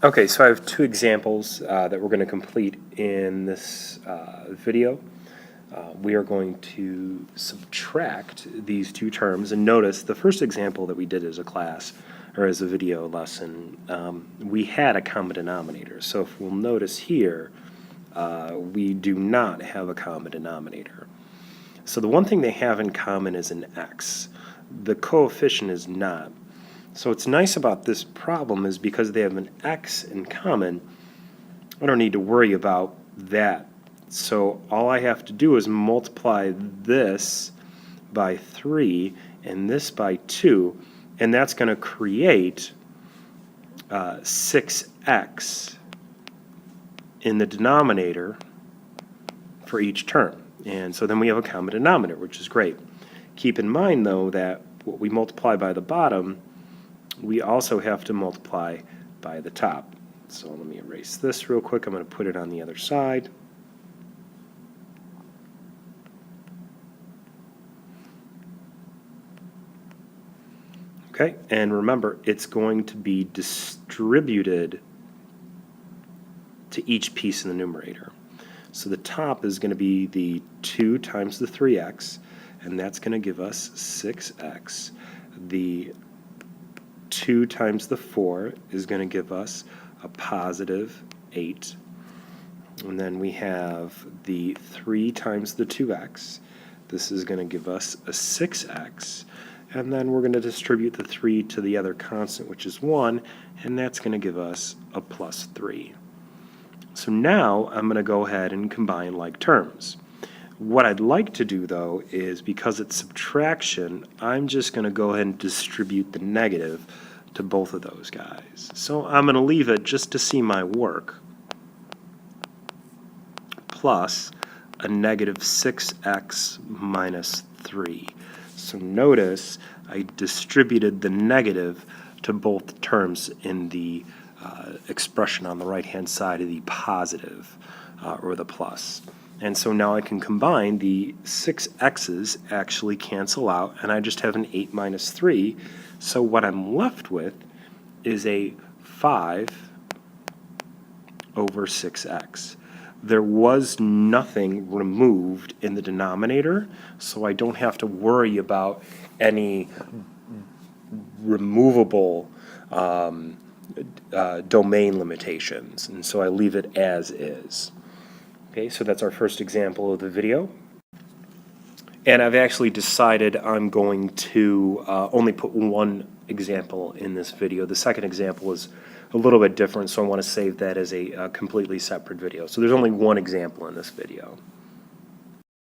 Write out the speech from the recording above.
Okay, so I have two examples that we're going to complete in this video. We are going to subtract these two terms, and notice the first example that we did as a class or as a video lesson, we had a common denominator. So if we'll notice here, we do not have a common denominator. So the one thing they have in common is an x. The coefficient is not. So what's nice about this problem is because they have an x in common, I don't need to worry about that. So all I have to do is multiply this by 3 and this by 2, and that's going to create 6x in the denominator for each term. And so then we have a common denominator, which is great. Keep in mind, though, that what we multiply by the bottom, we also have to multiply by the top. So let me erase this real quick. I'm going to put it on the other side. Okay, and remember, it's going to be distributed to each piece in the numerator. So the top is going to be the 2 times the 3x, and that's going to give us 6x. The 2 times the 4 is going to give us a positive 8. And then we have the 3 times the 2x. This is going to give us a 6x. And then we're going to distribute the 3 to the other constant, which is 1, and that's going to give us a plus 3. So now I'm going to go ahead and combine like terms. What I'd like to do, though, is because it's subtraction, I'm just going to go ahead and distribute the negative to both of those guys. So I'm going to leave it just to see my work, plus a negative 6x minus 3. So notice I distributed the negative to both terms in the expression on the right-hand side of the positive or the plus. And so now I can combine the 6x's actually cancel out, and I just have an 8 minus 3. So what I'm left with is a 5 over 6x. There was nothing removed in the denominator, so I don't have to worry about any removable domain limitations, and so I leave it as is. Okay, so that's our first example of the video. And I've actually decided I'm going to only put one example in this video. The second example is a little bit different, so I want to save that as a completely separate video. So there's only one example in this video.